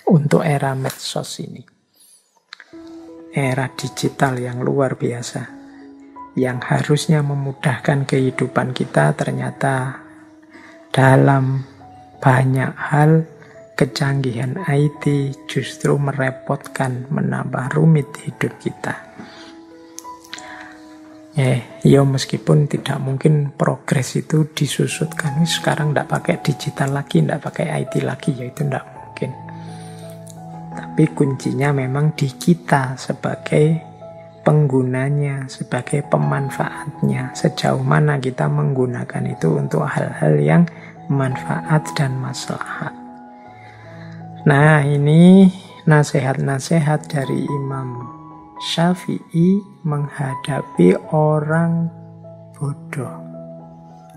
untuk era medsos ini. Era digital yang luar biasa, yang harusnya memudahkan kehidupan kita, ternyata dalam banyak hal kecanggihan IT justru merepotkan, menambah rumit hidup kita. Ya meskipun tidak mungkin progres itu disusutkan, sekarang tidak pakai digital lagi, tidak pakai IT lagi, ya itu tidak mungkin. Tapi kuncinya memang di kita sebagai penggunanya, sebagai pemanfaatnya. Sejauh mana kita menggunakan itu untuk hal-hal yang manfaat dan maslahat. Nah, ini nasihat-nasihat dari Imam Syafi'i menghadapi orang bodoh.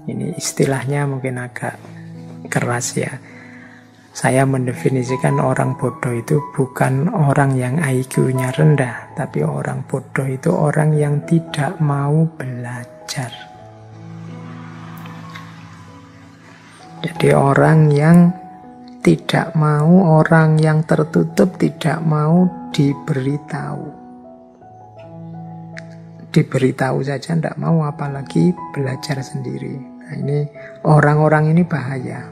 Ini istilahnya mungkin agak keras ya. Saya mendefinisikan orang bodoh itu bukan orang yang IQ-nya rendah, tapi orang bodoh itu orang yang tidak mau belajar. Jadi orang yang tidak mau, orang yang tertutup, tidak mau diberitahu. Diberitahu saja tidak mau, apalagi belajar sendiri. Nah, ini orang-orang ini bahaya.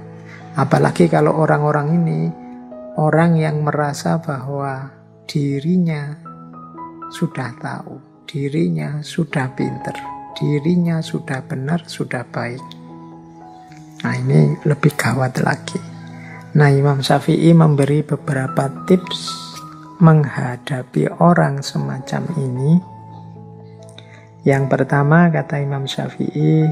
Apalagi kalau orang-orang ini orang yang merasa bahwa dirinya sudah tahu, dirinya sudah pinter, dirinya sudah benar, sudah baik. Nah, ini lebih gawat lagi. Nah, Imam Syafi'i memberi beberapa tips menghadapi orang semacam ini. Yang pertama, kata Imam Syafi'i,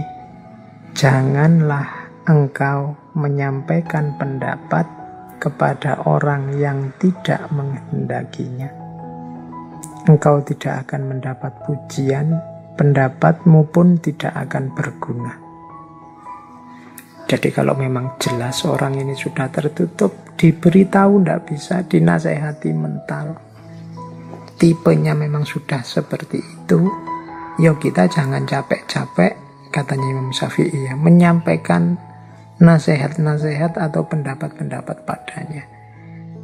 janganlah engkau menyampaikan pendapat kepada orang yang tidak menghendakinya. Engkau tidak akan mendapat pujian, pendapatmu pun tidak akan berguna. Jadi kalau memang jelas orang ini sudah tertutup, diberitahu tidak bisa, dinasehati mental. Tipenya memang sudah seperti itu, ya kita jangan capek-capek, katanya Imam Syafi'i ya, menyampaikan nasihat-nasihat atau pendapat-pendapat padanya.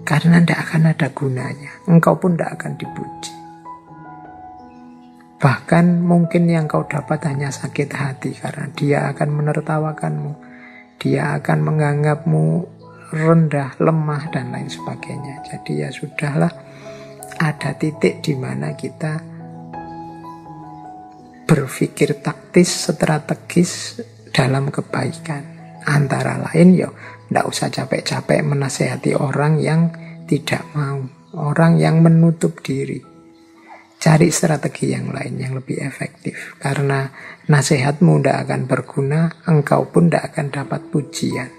Karena tidak akan ada gunanya. Engkau pun tidak akan dipuji. Bahkan mungkin yang kau dapat hanya sakit hati, karena dia akan menertawakanmu, dia akan menganggapmu rendah, lemah, dan lain sebagainya. Jadi ya sudahlah, ada titik di mana kita berpikir taktis, strategis dalam kebaikan. Antara lain ya tidak usah capek-capek menasehati orang yang tidak mau, orang yang menutup diri. Cari strategi yang lain yang lebih efektif, karena nasihatmu tidak akan berguna, engkau pun tidak akan dapat pujian.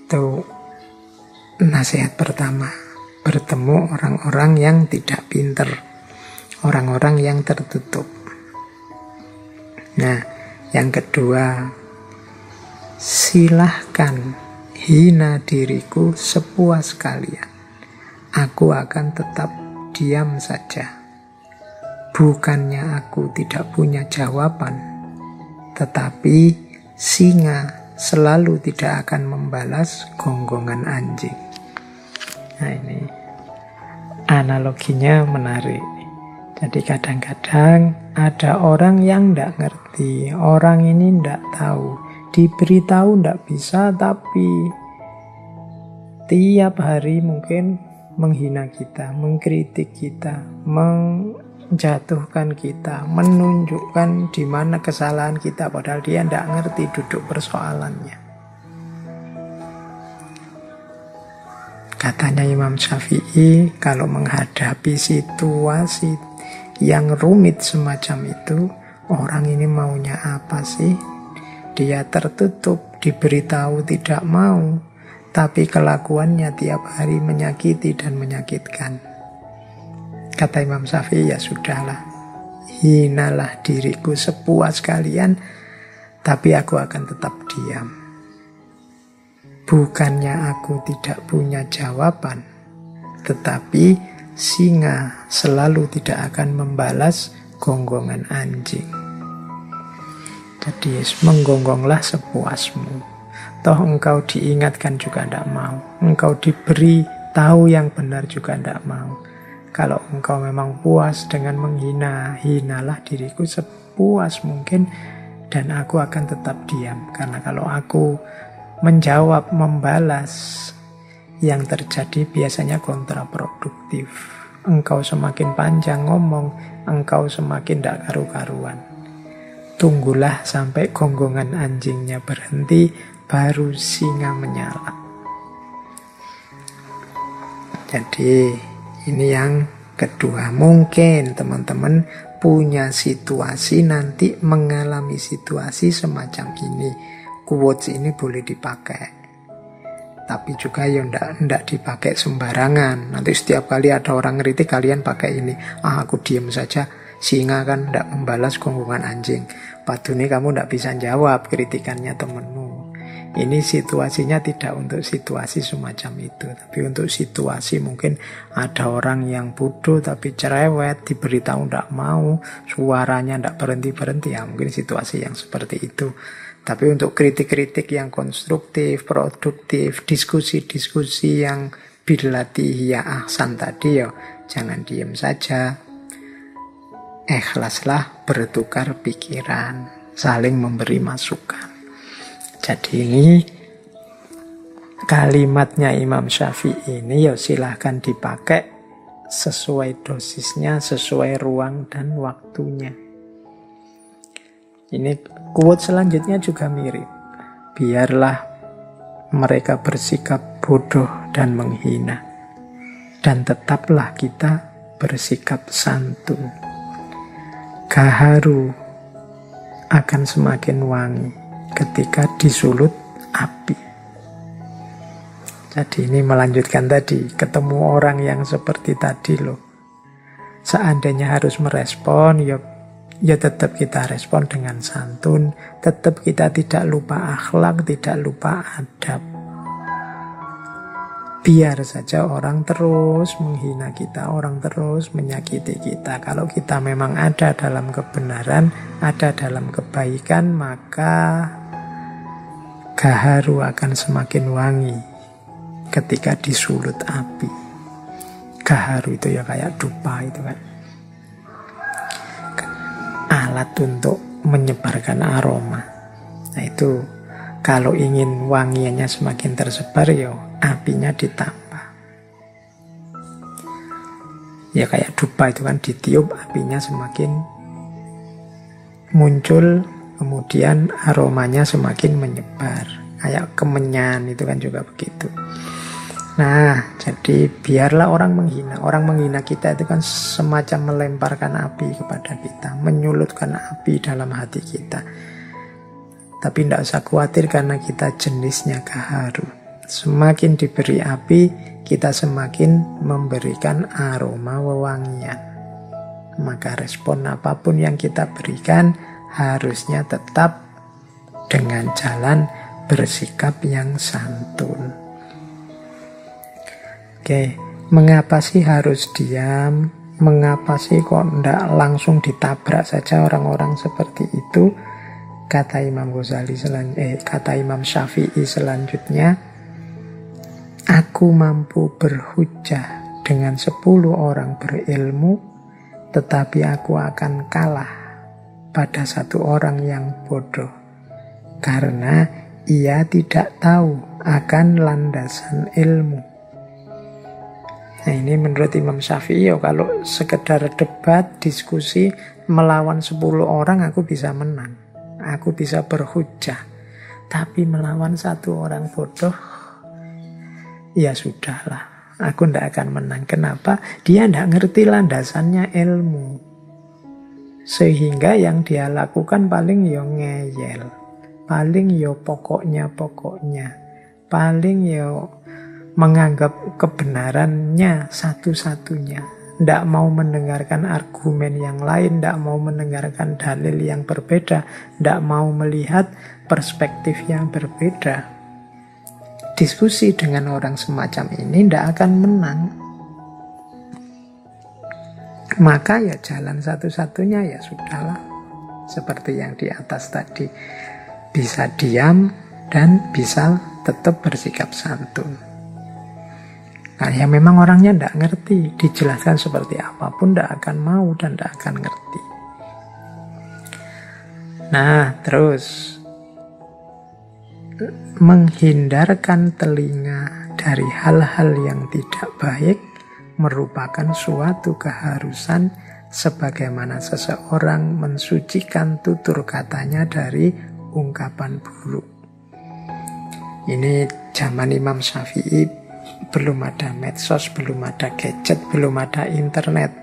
Itu nasihat pertama. Bertemu orang-orang yang tidak pinter, orang-orang yang tertutup. Nah, yang kedua, silahkan hina diriku sepuas kalian. Aku akan tetap diam saja. Bukannya aku tidak punya jawaban, tetapi singa selalu tidak akan membalas gonggongan anjing. Nah, ini analoginya menarik. Jadi kadang-kadang ada orang yang tidak ngerti, orang ini tidak tahu, diberitahu tidak bisa, tapi tiap hari mungkin menghina kita, mengkritik kita, menjatuhkan kita, menunjukkan di mana kesalahan kita, padahal dia tidak ngerti duduk persoalannya. Katanya Imam Syafi'i, kalau menghadapi situasi yang rumit semacam itu, orang ini maunya apa sih? Dia tertutup, diberitahu tidak mau, tapi kelakuannya tiap hari menyakiti dan menyakitkan. Kata Imam Syafi'i, ya sudahlah, hinalah diriku sepuas kalian, tapi aku akan tetap diam. Bukannya aku tidak punya jawaban, tetapi singa selalu tidak akan membalas gonggongan anjing. Jadi menggonggonglah sepuasmu. Toh engkau diingatkan juga tidak mau. Engkau diberi tahu yang benar juga tidak mau. Kalau engkau memang puas dengan menghina, hinalah diriku sepuas mungkin, dan aku akan tetap diam. Karena kalau aku menjawab, membalas, yang terjadi biasanya kontraproduktif. Engkau semakin panjang ngomong, engkau semakin tidak karu-karuan. Tunggulah sampai gonggongan anjingnya berhenti, baru singa menyala. Jadi ini yang kedua. Mungkin teman-teman punya situasi nanti mengalami situasi semacam ini. Quotes ini boleh dipakai. Tapi juga ya ndak dipakai sembarangan. Nanti setiap kali ada orang ngeritik kalian pakai ini. Aku diem saja. Singa kan ndak membalas gonggongan anjing. Padahal kamu ndak bisa jawab kritikannya temenmu. Ini situasinya tidak untuk situasi semacam itu. Tapi untuk situasi mungkin ada orang yang bodoh tapi cerewet, diberitahu ndak mau, suaranya ndak berhenti-berhenti. Ya mungkin situasi yang seperti itu. Tapi untuk kritik-kritik yang konstruktif, produktif, diskusi-diskusi yang billati ya ahsan tadi ya, jangan diem saja. Ikhlaslah bertukar pikiran, saling memberi masukan. Jadi ini kalimatnya Imam Syafi'i ini ya silahkan dipakai sesuai dosisnya, sesuai ruang dan waktunya. Ini quote selanjutnya juga mirip. Biarlah mereka bersikap bodoh dan menghina, dan tetaplah kita bersikap santun. Gaharu akan semakin wangi ketika disulut api. Jadi ini melanjutkan tadi, ketemu orang yang seperti tadi loh. Seandainya harus merespon, ya tetap kita respon dengan santun, tetap kita tidak lupa akhlak, tidak lupa adab. Biar saja orang terus menghina kita, orang terus menyakiti kita. Kalau kita memang ada dalam kebenaran, ada dalam kebaikan, maka gaharu akan semakin wangi ketika disulut api. Gaharu itu ya kayak dupa itu kan, alat untuk menyebarkan aroma. Nah itu kalau ingin wangiannya semakin tersebar, ya apinya ditambah. Ya kayak dupa itu kan, ditiup apinya semakin muncul, kemudian aromanya semakin menyebar. Kayak kemenyan itu kan juga begitu. Nah, jadi biarlah orang menghina. Orang menghina kita itu kan semacam melemparkan api kepada kita, menyulutkan api dalam hati kita. Tapi tidak usah khawatir karena kita jenisnya gaharu. Semakin diberi api, kita semakin memberikan aroma wewangian. Maka respon apapun yang kita berikan harusnya tetap dengan jalan bersikap yang santun. Oke, mengapa sih harus diam? Mengapa sih kok tidak langsung ditabrak saja orang-orang seperti itu? Kata Imam Ghazali kata Imam Syafi'i selanjutnya, aku mampu berhujjah dengan 10 orang berilmu, tetapi aku akan kalah pada 1 orang yang bodoh, karena ia tidak tahu akan landasan ilmu. Nah ini menurut Imam Syafi'i, kalau sekedar debat, diskusi, melawan 10 orang aku bisa menang, aku bisa berhujjah. Tapi melawan 1 orang bodoh, ya sudahlah, aku tidak akan menang. Kenapa? Dia tidak ngerti landasannya ilmu, sehingga yang dia lakukan paling yo ngeyel, paling yo pokoknya, paling yo menganggap kebenarannya satu-satunya, tidak mau mendengarkan argumen yang lain, tidak mau mendengarkan dalil yang berbeda, tidak mau melihat perspektif yang berbeda. Diskusi dengan orang semacam ini tidak akan menang. Maka ya jalan satu-satunya ya sudahlah, seperti yang di atas tadi, bisa diam dan bisa tetap bersikap santun. Nah, ya memang orangnya tidak ngerti, dijelaskan seperti apapun tidak akan mau dan tidak akan ngerti. Nah, terus menghindarkan telinga dari hal-hal yang tidak baik merupakan suatu keharusan sebagaimana seseorang mensucikan tutur katanya dari ungkapan buruk. Ini zaman Imam Syafi'i, belum ada medsos, belum ada gadget, belum ada internet.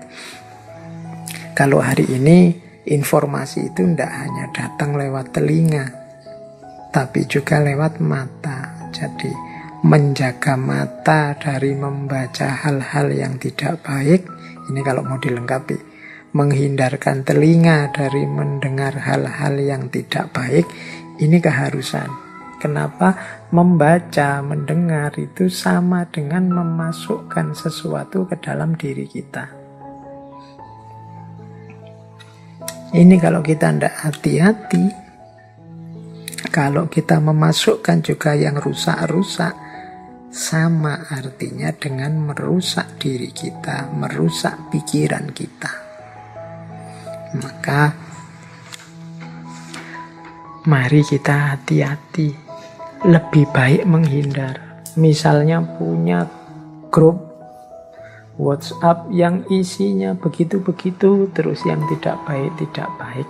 Kalau hari ini informasi itu tidak hanya datang lewat telinga, tapi juga lewat mata. Jadi menjaga mata dari membaca hal-hal yang tidak baik, ini kalau mau dilengkapi. Menghindarkan telinga dari mendengar hal-hal yang tidak baik, ini keharusan. Kenapa? Membaca, mendengar itu sama dengan memasukkan sesuatu ke dalam diri kita. Ini kalau kita tidak hati-hati, kalau kita memasukkan juga yang rusak-rusak, sama artinya dengan merusak diri kita, merusak pikiran kita. Maka mari kita hati-hati. Lebih baik menghindar. Misalnya punya grup WhatsApp yang isinya begitu-begitu, terus yang tidak baik,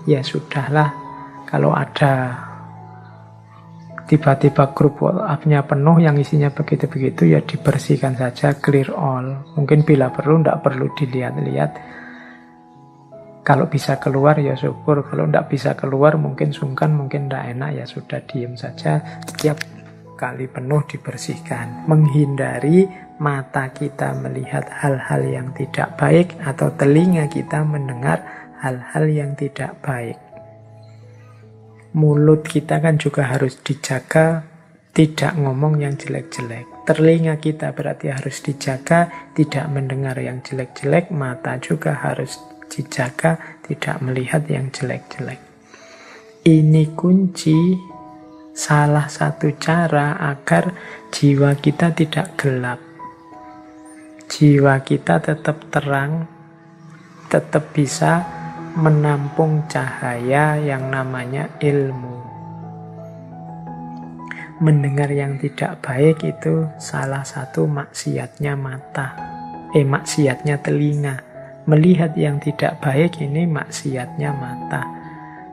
ya sudahlah. Kalau ada tiba-tiba grup WhatsApp-nya penuh yang isinya begitu-begitu, ya dibersihkan saja, clear all. Mungkin bila perlu, tidak perlu dilihat-lihat. Kalau bisa keluar ya syukur, kalau tidak bisa keluar mungkin sungkan, mungkin tidak enak, ya sudah diam saja. Setiap kali penuh dibersihkan. Menghindari mata kita melihat hal-hal yang tidak baik atau telinga kita mendengar hal-hal yang tidak baik. Mulut kita kan juga harus dijaga, tidak ngomong yang jelek-jelek. Telinga kita berarti harus dijaga, tidak mendengar yang jelek-jelek. Mata juga harus dijaga, tidak melihat yang jelek-jelek. Ini kunci, salah satu cara agar jiwa kita tidak gelap. Jiwa kita tetap terang, tetap bisa menampung cahaya yang namanya ilmu. Mendengar yang tidak baik itu salah satu maksiatnya mata, maksiatnya telinga. Melihat yang tidak baik ini maksiatnya mata.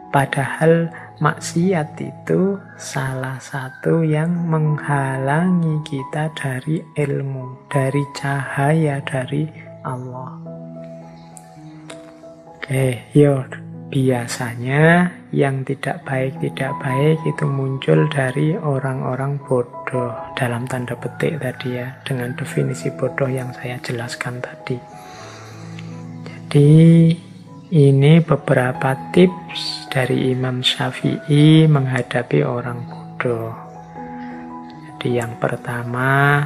Padahal maksiat itu salah satu yang menghalangi kita dari ilmu, dari cahaya dari Allah. Biasanya yang tidak baik itu muncul dari orang-orang bodoh, dalam tanda petik tadi ya, dengan definisi bodoh yang saya jelaskan tadi. Jadi ini beberapa tips dari Imam Syafi'i menghadapi orang bodoh. Jadi yang pertama,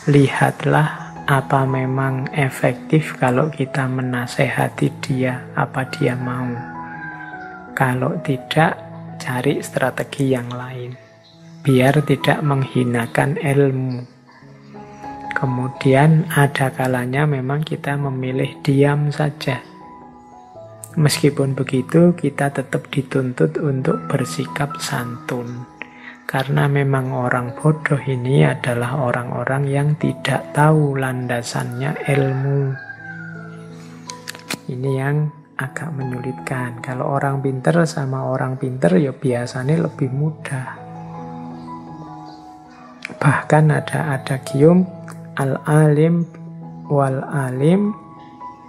lihatlah apa memang efektif kalau kita menasehati dia, apa dia mau. Kalau tidak, cari strategi yang lain, biar tidak menghinakan ilmu. Kemudian ada kalanya memang kita memilih diam saja. Meskipun begitu, kita tetap dituntut untuk bersikap santun. Karena memang orang bodoh ini adalah orang-orang yang tidak tahu landasannya ilmu. Ini yang agak menyulitkan. Kalau orang pinter sama orang pinter ya biasanya lebih mudah. Bahkan ada adagium al-alim wal-alim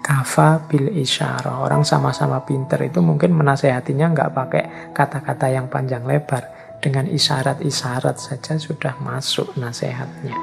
kafa bil isyarah. Orang sama-sama pinter itu mungkin menasehatinya nggak pakai kata-kata yang panjang lebar. Dengan isyarat-isyarat saja sudah masuk nasihatnya.